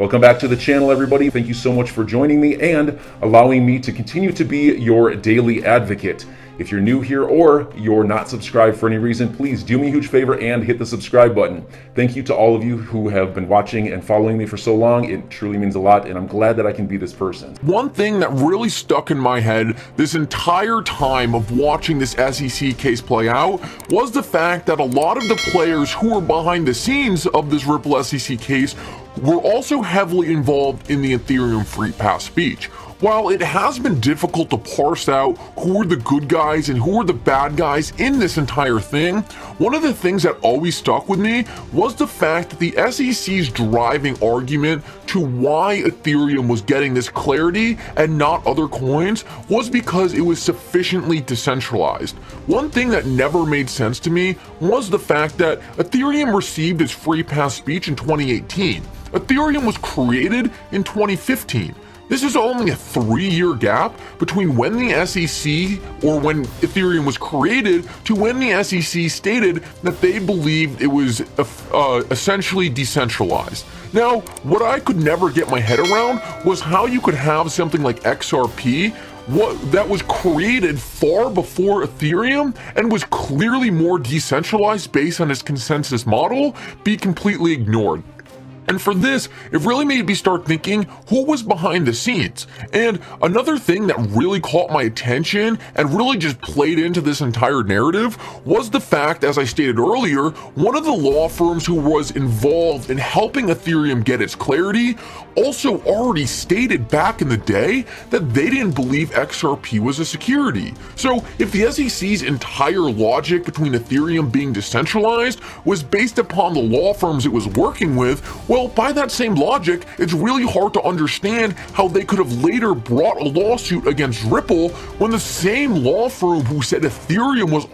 Welcome back to the channel, everybody. Thank you so much for joining me and allowing me to continue to be your daily advocate. If you're new here or you're not subscribed for any reason, please do me a huge favor and hit the subscribe button. Thank you to all of you who have been watching and following me for so long. It truly means a lot, and I'm glad that I can be this person. One thing that really stuck in my head this entire time of watching this SEC case play out was the fact that a lot of the players who were behind the scenes of this Ripple SEC case were also heavily involved in the Ethereum free pass speech. While it has been difficult to parse out who are the good guys and who are the bad guys in this entire thing, one of the things that always stuck with me was the fact that the SEC's driving argument to why Ethereum was getting this clarity and not other coins was because it was sufficiently decentralized. One thing that never made sense to me was the fact that Ethereum received its free pass speech in 2018. Ethereum was created in 2015. This is only a 3-year gap between when the SEC, or when Ethereum was created, to when the SEC stated that they believed it was essentially decentralized. Now, what I could never get my head around was how you could have something like XRP that was created far before Ethereum and was clearly more decentralized based on its consensus model be completely ignored. And for this, it really made me start thinking who was behind the scenes. And another thing that really caught my attention and really just played into this entire narrative was the fact, as I stated earlier, one of the law firms who was involved in helping Ethereum get its clarity also already stated back in the day that they didn't believe XRP was a security. So if the SEC's entire logic between Ethereum being decentralized was based upon the law firms it was working with, well, by that same logic, it's really hard to understand how they could have later brought a lawsuit against Ripple when the same law firm who said Ethereum was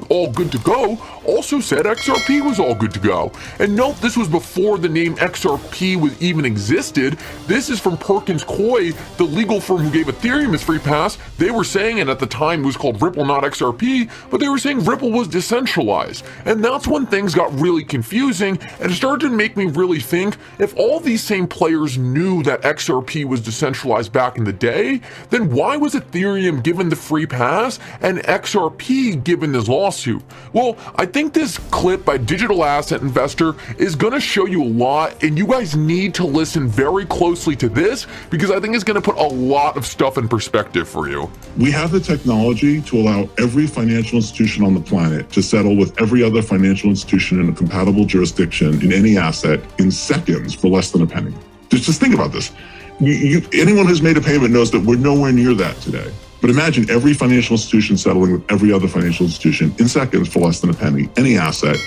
all good to go also said XRP was all good to go. And note, this was before the name XRP was even existed. This is from Perkins Coie, the legal firm who gave Ethereum its free pass. They were saying, and at the time it was called Ripple, not XRP, but they were saying Ripple was decentralized. And that's when things got really confusing, and it started to make me really think, if all these same players knew that XRP was decentralized back in the day, then why was Ethereum given the free pass and XRP given this lawsuit? Well, I think this clip by Digital Asset Investor is going to show you a lot, and you guys need to listen very closely to this because I think it's going to put a lot of stuff in perspective for you. We have the technology to allow every financial institution on the planet to settle with every other financial institution in a compatible jurisdiction in any asset in seconds for less than a penny. Just think about this. Anyone who's made a payment knows that we're nowhere near that today. But imagine every financial institution settling with every other financial institution in seconds for less than a penny, any asset.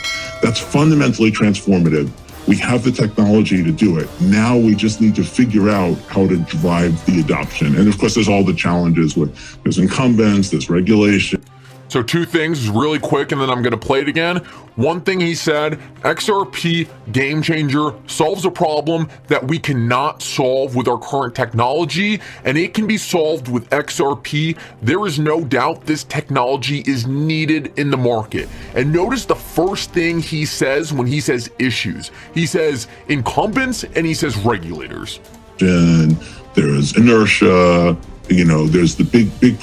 That's fundamentally transformative. We have the technology to do it. Now we just need to figure out how to drive the adoption. And of course, there's all the challenges with there's incumbents, there's regulation. So 2 things really quick, and then I'm going to play it again. One thing he said, XRP game changer, solves a problem that we cannot solve with our current technology, and it can be solved with XRP. There is no doubt this technology is needed in the market. And notice the first thing he says when he says issues. He says incumbents and he says regulators. And there's inertia. You know, there's the big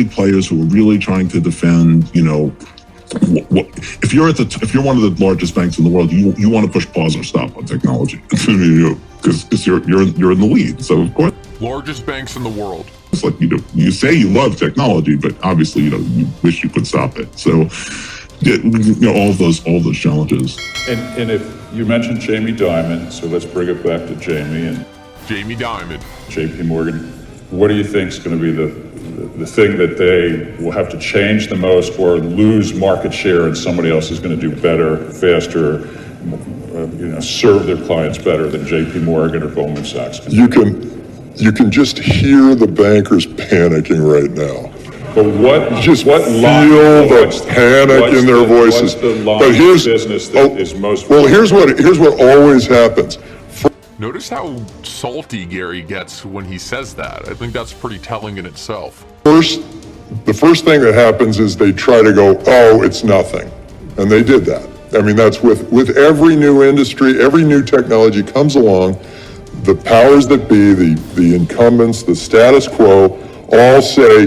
players who are really trying to defend. You know, if you're one of the largest banks in the world, you want to push pause or stop on technology because you're in the lead. So of course, largest banks in the world. It's like you say you love technology, but obviously you wish you could stop it. So all those challenges. And if you mentioned Jamie Dimon, so let's bring it back to Jamie and Jamie Dimon, JP Morgan. What do you think is going to be the thing that they will have to change the most or lose market share and somebody else is going to do better, faster, serve their clients better than JP Morgan or Goldman Sachs? You can just hear the bankers panicking right now. But what feel the panic in their voices. But here's business that is most well. Here's what always happens. Notice how salty Gary gets when he says that. I think that's pretty telling in itself. The first thing that happens is they try to go, oh, it's nothing. And they did that. I mean, that's with every new industry, every new technology comes along, the powers that be, the incumbents, the status quo, all say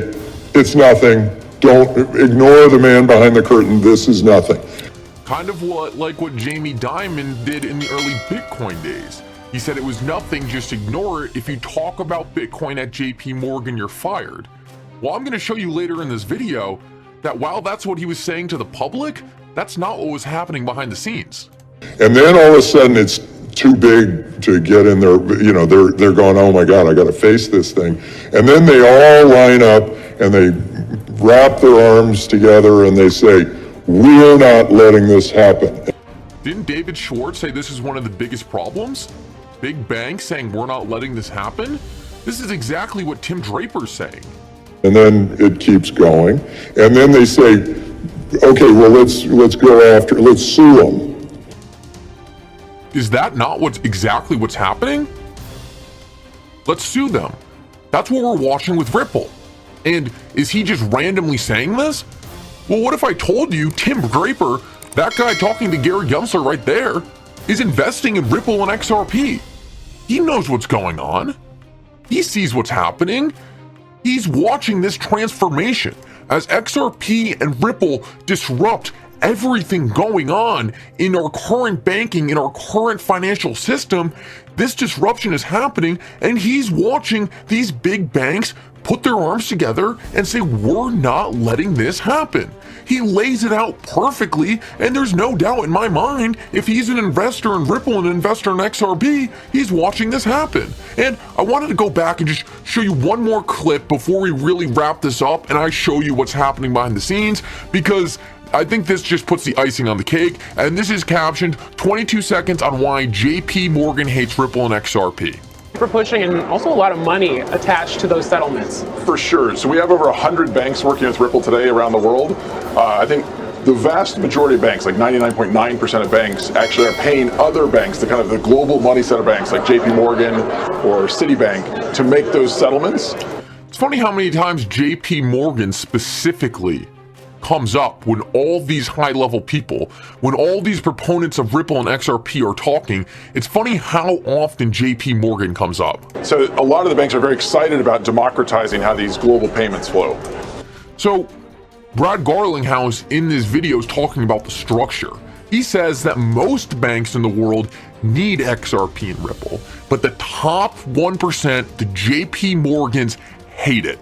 it's nothing. Don't ignore the man behind the curtain. This is nothing. Kind of like what Jamie Dimon did in the early Bitcoin days. He said it was nothing, just ignore it. If you talk about Bitcoin at JP Morgan, you're fired. Well, I'm going to show you later in this video that while that's what he was saying to the public, that's not what was happening behind the scenes. And then all of a sudden it's too big to get in there. You know, they're going, oh my God, I got to face this thing. And then they all line up and they wrap their arms together and they say, we're not letting this happen. Didn't David Schwartz say this is one of the biggest problems? Big banks saying we're not letting this happen? This is exactly what Tim Draper's saying. And then it keeps going. And then they say, okay, well, let's sue them. Is that not exactly what's happening? Let's sue them. That's what we're watching with Ripple. And is he just randomly saying this? Well, what if I told you Tim Draper, that guy talking to Gary Gensler right there, is investing in Ripple and XRP? He knows what's going on. He sees what's happening. He's watching this transformation as XRP and Ripple disrupt everything going on in our current banking, in our current financial system. This disruption is happening, and he's watching these big banks put their arms together and say, we're not letting this happen. He lays it out perfectly, and there's no doubt in my mind, if he's an investor in Ripple and an investor in XRP, he's watching this happen. And I wanted to go back and just show you one more clip before we really wrap this up and I show you what's happening behind the scenes, because I think this just puts the icing on the cake, and this is captioned 22 seconds on why JP Morgan hates Ripple and XRP. For pushing, and also a lot of money attached to those settlements. For sure. So we have over 100 banks working with Ripple today around the world. I think the vast majority of banks, like 99.9% of banks, actually are paying other banks, the kind of the global money center banks like JP Morgan or Citibank, to make those settlements. It's funny how many times JP Morgan specifically comes up when all these high-level people, when all these proponents of Ripple and XRP are talking. It's funny how often JP Morgan comes up. So a lot of the banks are very excited about democratizing how these global payments flow. So Brad Garlinghouse in this video is talking about the structure. He says that most banks in the world need XRP and Ripple, but the top 1%, the JP Morgans, hate it.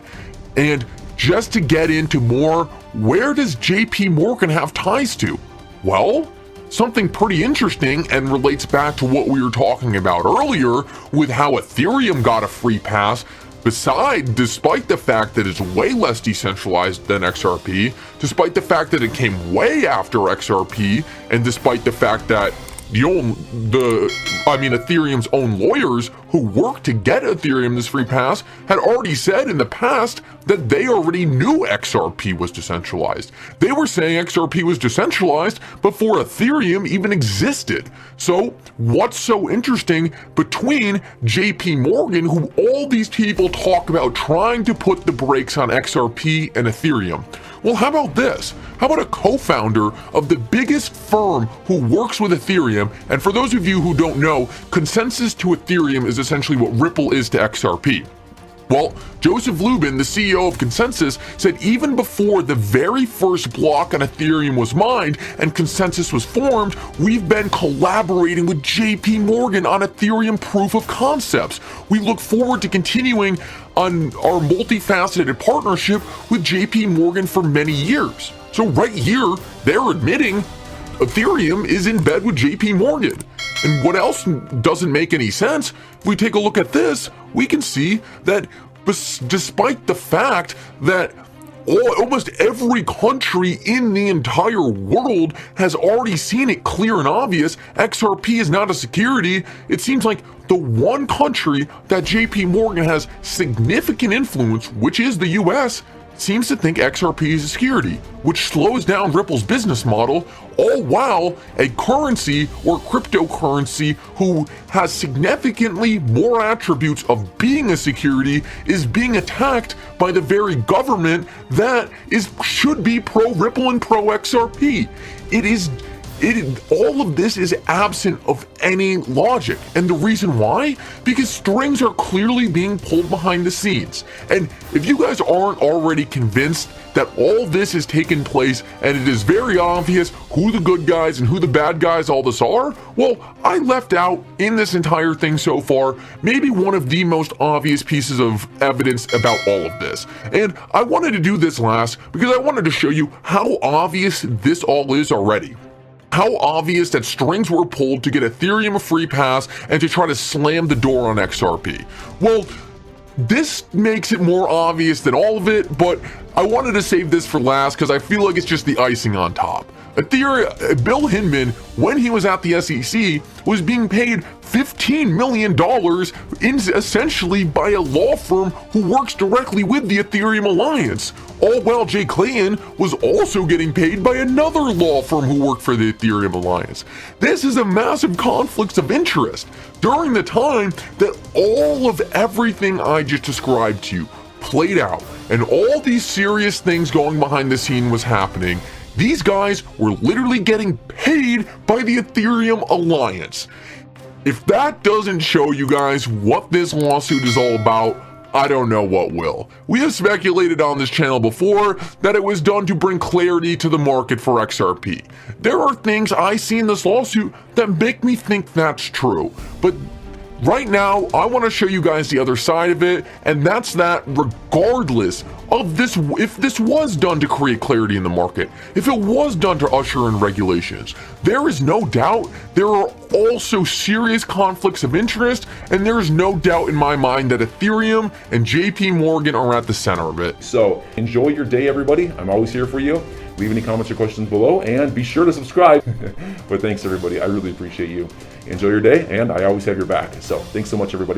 And just to get into more, where does JP Morgan have ties to? Well, something pretty interesting and relates back to what we were talking about earlier with how Ethereum got a free pass, despite the fact that it's way less decentralized than XRP, despite the fact that it came way after XRP, and despite the fact that Ethereum's own lawyers who worked to get Ethereum this free pass had already said in the past that they already knew XRP was decentralized. They were saying XRP was decentralized before Ethereum even existed. So what's so interesting between JP Morgan, who all these people talk about trying to put the brakes on XRP and Ethereum? Well, how about this? How about a co-founder of the biggest firm who works with Ethereum? And for those of you who don't know, consensus to Ethereum is essentially what Ripple is to XRP. Well, Joseph Lubin, the CEO of Consensus, said even before the very first block on Ethereum was mined and Consensus was formed, we've been collaborating with JP Morgan on Ethereum proof of concepts. We look forward to continuing on our multifaceted partnership with JP Morgan for many years. So right here, they're admitting Ethereum is in bed with JP Morgan. And what else doesn't make any sense? If we take a look at this, we can see that despite the fact that almost every country in the entire world has already seen it clear and obvious, XRP is not a security. It seems like the one country that JP Morgan has significant influence, which is the US, seems to think XRP is a security, which slows down Ripple's business model, all while a currency or cryptocurrency who has significantly more attributes of being a security is being attacked by the very government that should be pro-Ripple and pro-XRP. It is all of this is absent of any logic. And the reason why? Because strings are clearly being pulled behind the scenes. And if you guys aren't already convinced that all this is taking place and it is very obvious who the good guys and who the bad guys all this are, well, I left out in this entire thing so far maybe one of the most obvious pieces of evidence about all of this. And I wanted to do this last because I wanted to show you how obvious this all is already. How obvious that strings were pulled to get Ethereum a free pass and to try to slam the door on XRP. Well, this makes it more obvious than all of it, but I wanted to save this for last because I feel like it's just the icing on top. Bill Hinman, when he was at the SEC, was being paid $15 million essentially by a law firm who works directly with the Ethereum Alliance. All while Jay Clayton was also getting paid by another law firm who worked for the Ethereum Alliance. This is a massive conflict of interest during the time that all of everything I just described to you played out and all these serious things going behind the scene was happening. These guys were literally getting paid by the Ethereum Alliance. If that doesn't show you guys what this lawsuit is all about, I don't know what will. We have speculated on this channel before that it was done to bring clarity to the market for XRP. There are things I see in this lawsuit that make me think that's true, but right now, I want to show you guys the other side of it, and that's that regardless of this, if this was done to create clarity in the market, if it was done to usher in regulations, there is no doubt there are also serious conflicts of interest, and there is no doubt in my mind that Ethereum and JP Morgan are at the center of it. So enjoy your day, everybody. I'm always here for you. Leave any comments or questions below, and be sure to subscribe. But thanks, everybody. I really appreciate you. Enjoy your day, and I always have your back. So thanks so much, everybody.